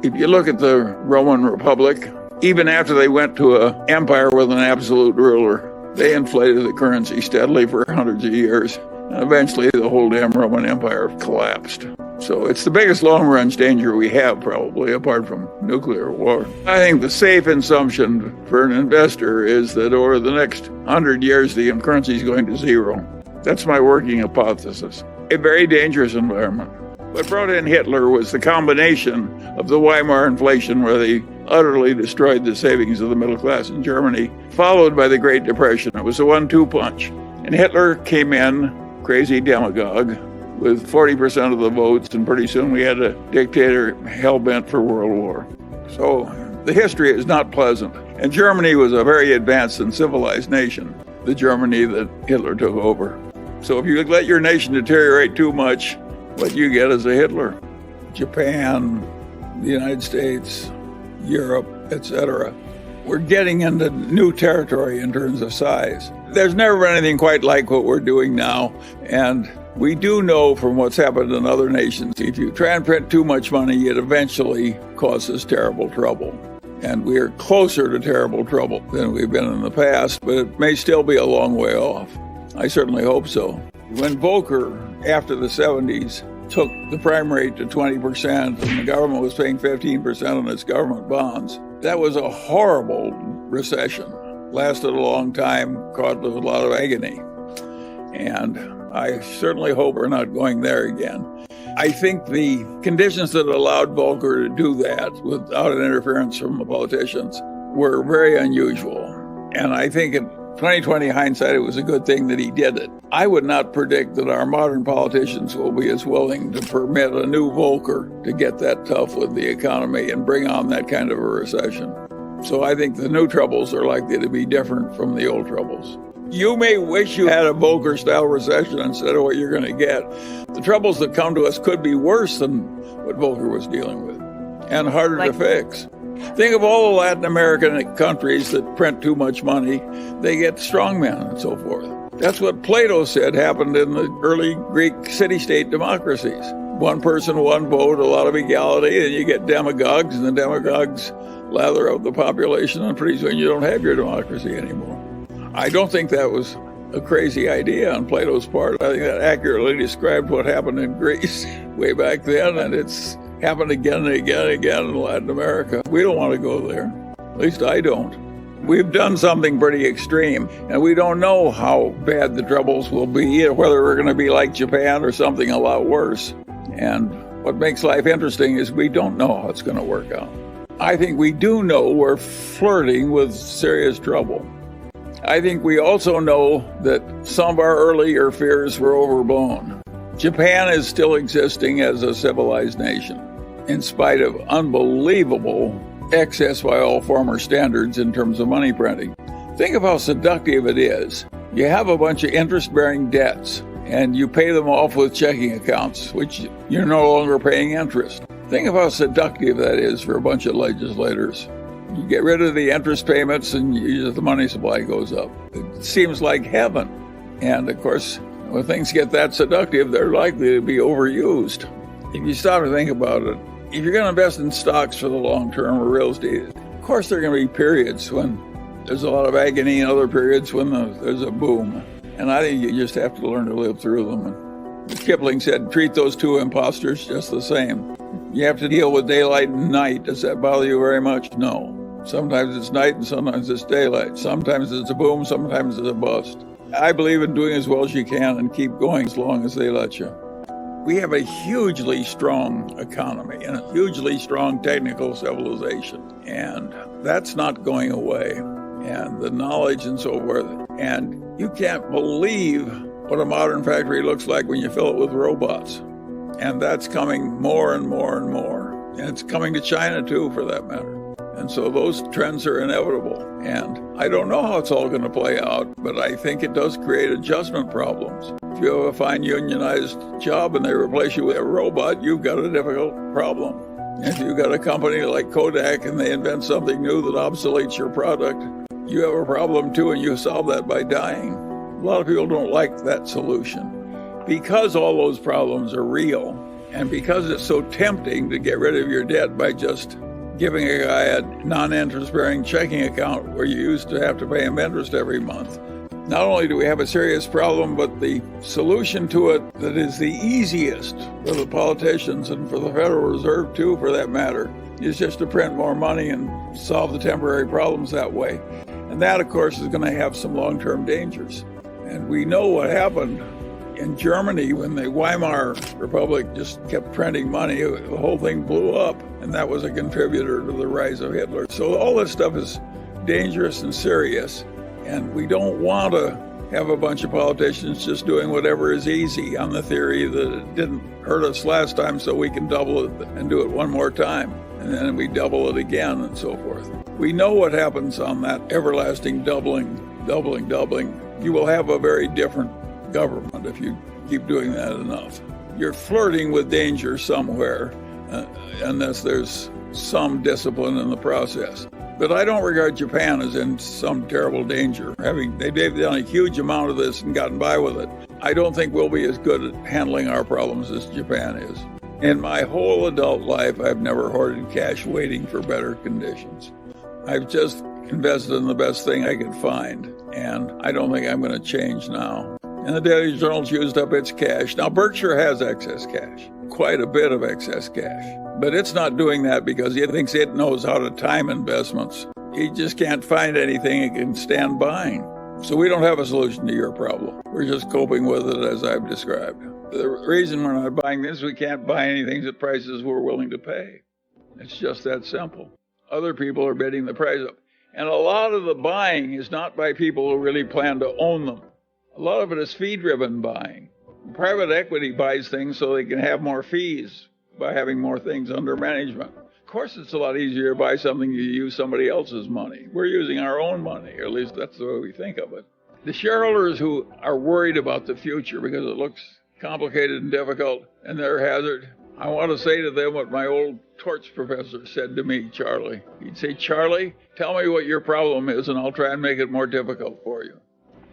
If you look at the Roman Republic, even after they went to an empire with an absolute ruler, they inflated the currency steadily for hundreds of years. And eventually the whole damn Roman Empire collapsed. So it's the biggest long-run danger we have, probably, apart from nuclear war. I think the safe assumption for an investor is that over the next 100 years, the currency is going to zero. That's my working hypothesis. A very dangerous environment. What brought in Hitler was the combination of the Weimar inflation, where they utterly destroyed the savings of the middle class in Germany, followed by the Great Depression. It was a 1-2 punch. And Hitler came in, crazy demagogue, with 40% of the votes, and pretty soon we had a dictator hell-bent for world war. So the history is not pleasant. And Germany was a very advanced and civilized nation, the Germany that Hitler took over. So if you let your nation deteriorate too much, what you get is a Hitler. Japan, the United States, Europe, etc. We're getting into new territory in terms of size. There's never been anything quite like what we're doing now, and we do know from what's happened in other nations, if you try and print too much money, it eventually causes terrible trouble. And we are closer to terrible trouble than we've been in the past, but it may still be a long way off. I certainly hope so. When Volcker, after the 70s, took the prime rate to 20% and the government was paying 15% on its government bonds, that was a horrible recession. Lasted a long time, caused a lot of agony. And I certainly hope we're not going there again. I think the conditions that allowed Volcker to do that without an interference from the politicians were very unusual. And I think in 2020 hindsight, it was a good thing that he did it. I would not predict that our modern politicians will be as willing to permit a new Volcker to get that tough with the economy and bring on that kind of a recession. So I think the new troubles are likely to be different from the old troubles. You may wish you had a Volcker-style recession instead of what you're going to get. The troubles that come to us could be worse than what Volcker was dealing with and harder to fix. Think of all the Latin American countries that print too much money. They get strongmen and so forth. That's what Plato said happened in the early Greek city-state democracies. One person, one vote, a lot of equality, and you get demagogues, and the demagogues lather out the population, and pretty soon you don't have your democracy anymore. I don't think that was a crazy idea on Plato's part. I think that accurately described what happened in Greece way back then, and it's happened again and again and again in Latin America. We don't want to go there. At least I don't. We've done something pretty extreme, and we don't know how bad the troubles will be, or whether we're going to be like Japan or something a lot worse. And what makes life interesting is we don't know how it's going to work out. I think we do know we're flirting with serious trouble. I think we also know that some of our earlier fears were overblown. Japan is still existing as a civilized nation, in spite of unbelievable excess by all former standards in terms of money printing. Think of how seductive it is. You have a bunch of interest-bearing debts, and you pay them off with checking accounts, which you're no longer paying interest. Think of how seductive that is for a bunch of legislators. You get rid of the interest payments and the money supply goes up. It seems like heaven. And of course, when things get that seductive, they're likely to be overused. If you stop and think about it, if you're going to invest in stocks for the long term or real estate, of course there are going to be periods when there's a lot of agony and other periods when there's a boom. And I think you just have to learn to live through them. And Kipling said, treat those two imposters just the same. You have to deal with daylight and night. Does that bother you very much? No. Sometimes it's night and sometimes it's daylight. Sometimes it's a boom, sometimes it's a bust. I believe in doing as well as you can and keep going as long as they let you. We have a hugely strong economy and a hugely strong technical civilization. And that's not going away. And the knowledge and so forth. And you can't believe what a modern factory looks like when you fill it with robots. And that's coming more and more and more. And it's coming to China too, for that matter. And so those trends are inevitable. And I don't know how it's all going to play out, but I think it does create adjustment problems. If you have a fine unionized job and they replace you with a robot, you've got a difficult problem. If you've got a company like Kodak and they invent something new that obsoletes your product, you have a problem too, and you solve that by dying. A lot of people don't like that solution. Because all those problems are real, And because it's so tempting to get rid of your debt by just giving a guy a non-interest-bearing checking account where you used to have to pay him interest every month, not only do we have a serious problem, but the solution to it that is the easiest for the politicians and for the Federal Reserve too, for that matter, is just to print more money and solve the temporary problems that way. And that, of course, is going to have some long-term dangers. And we know what happened in Germany when the Weimar Republic just kept printing money. The whole thing blew up, and that was a contributor to the rise of Hitler. So all this stuff is dangerous and serious. And we don't want to have a bunch of politicians just doing whatever is easy on the theory that it didn't hurt us last time, so we can double it and do it one more time. And then we double it again and so forth. We know what happens on that everlasting doubling. You will have a very different government if you keep doing that enough. You're flirting with danger somewhere, unless there's some discipline in the process. But I don't regard Japan as in some terrible danger. They've done a huge amount of this and gotten by with it. I don't think we'll be as good at handling our problems as Japan is. In my whole adult life, I've never hoarded cash waiting for better conditions. I've just invested in the best thing I could find, and I don't think I'm going to change now. And the Daily Journal's used up its cash. Now, Berkshire has excess cash, quite a bit of excess cash. But it's not doing that because it thinks it knows how to time investments. It just can't find anything it can stand buying. So we don't have a solution to your problem. We're just coping with it as I've described. The reason we're not buying this, we can't buy anything at prices we're willing to pay. It's just that simple. Other people are bidding the price up. And a lot of the buying is not by people who really plan to own them. A lot of it is fee-driven buying. Private equity buys things so they can have more fees by having more things under management. Of course, it's a lot easier to buy something you use somebody else's money. We're using our own money, or at least that's the way we think of it. The shareholders who are worried about the future because it looks complicated and difficult and they're hazard, I want to say to them what my old torch professor said to me, Charlie. He'd say, Charlie, tell me what your problem is and I'll try and make it more difficult for you.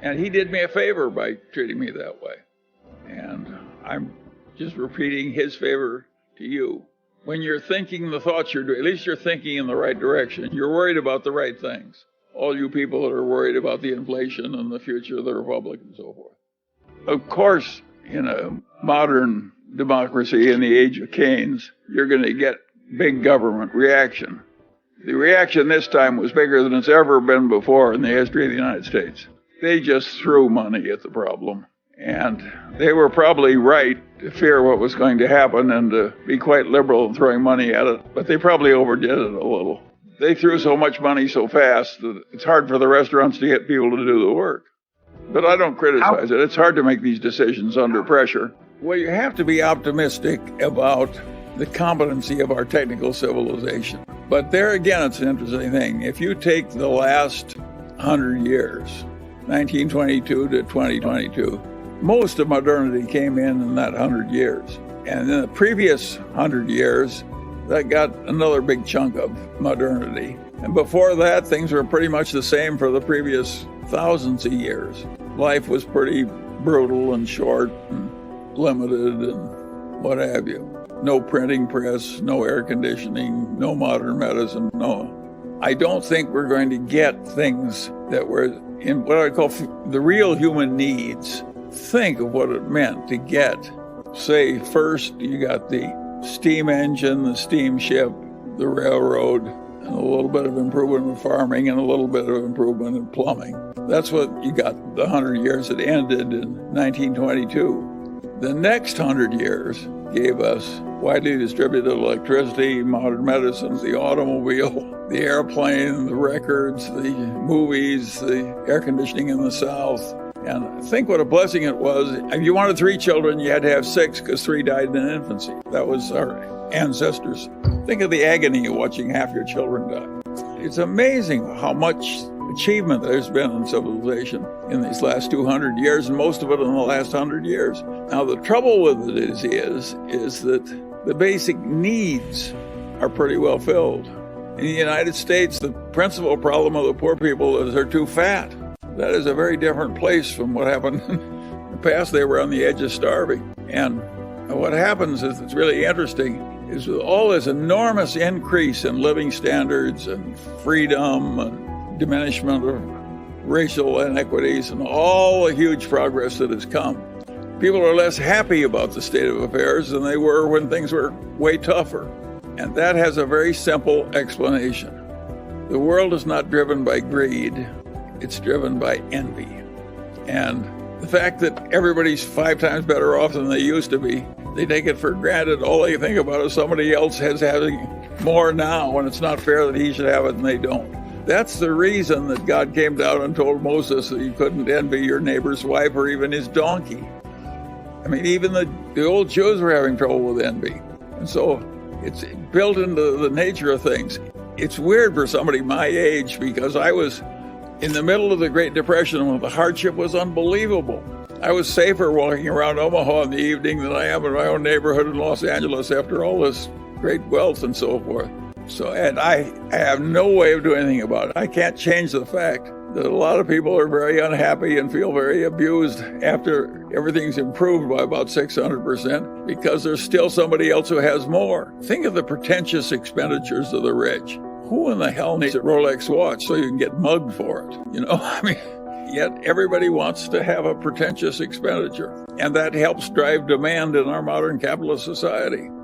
And he did me a favor by treating me that way. And I'm just repeating his favor to you. When you're thinking the thoughts you're doing, at least you're thinking in the right direction. You're worried about the right things. All you people that are worried about the inflation and the future of the republic and so forth. Of course, in a modern democracy in the age of Keynes, you're going to get big government reaction. The reaction this time was bigger than it's ever been before in the history of the United States. They just threw money at the problem. And they were probably right to fear what was going to happen and to be quite liberal in throwing money at it, but they probably overdid it a little. They threw so much money so fast that it's hard for the restaurants to get people to do the work. But I don't criticize it. It's hard to make these decisions under pressure. Well, you have to be optimistic about the competency of our technical civilization. But there again, it's an interesting thing. If you take the last 100 years, 1922 to 2022, most of modernity came in that 100 years. And in the previous 100 years, that got another big chunk of modernity. And before that, things were pretty much the same for the previous thousands of years. Life was pretty brutal and short and limited and what have you. No printing press, no air conditioning, no modern medicine, no. I don't think we're going to get things that were in what I call the real human needs. Think of what it meant to get, say, first you got the steam engine, the steamship, the railroad, and a little bit of improvement in farming and a little bit of improvement in plumbing. That's what you got the 100 years that ended in 1922. The next 100 years gave us widely distributed electricity, modern medicine, the automobile, the airplane, the records, the movies, the air conditioning in the South. And think what a blessing it was. If you wanted 3 children, you had to have 6 because 3 died in infancy. That was our ancestors. Think of the agony of watching half your children die. It's amazing how much achievement there's been in civilization in these last 200 years, and most of it in the last 100 years. Now, the trouble with it is that the basic needs are pretty well filled. In the United States, the principal problem of the poor people is they're too fat. That is a very different place from what happened in the past. They were on the edge of starving. And And what happens is, it's really interesting, is with all this enormous increase in living standards and freedom and diminishment of racial inequities and all the huge progress that has come, people are less happy about the state of affairs than they were when things were way tougher. And that has a very simple explanation. The world is not driven by greed, it's driven by envy. And the fact that everybody's 5 times better off than they used to be, they take it for granted. All they think about is somebody else has having more now, and it's not fair that he should have it and they don't. That's the reason that God came down and told Moses that you couldn't envy your neighbor's wife or even his donkey. I mean, even the old Jews were having trouble with envy. And so it's built into the nature of things. It's weird for somebody my age, because I was in the middle of the Great Depression when the hardship was unbelievable. I was safer walking around Omaha in the evening than I am in my own neighborhood in Los Angeles after all this great wealth and so forth. And I have no way of doing anything about it. I can't change the fact that a lot of people are very unhappy and feel very abused after everything's improved by about 600% because there's still somebody else who has more. Think of the pretentious expenditures of the rich. Who in the hell needs a Rolex watch so you can get mugged for it? I mean, yet everybody wants to have a pretentious expenditure. And that helps drive demand in our modern capitalist society.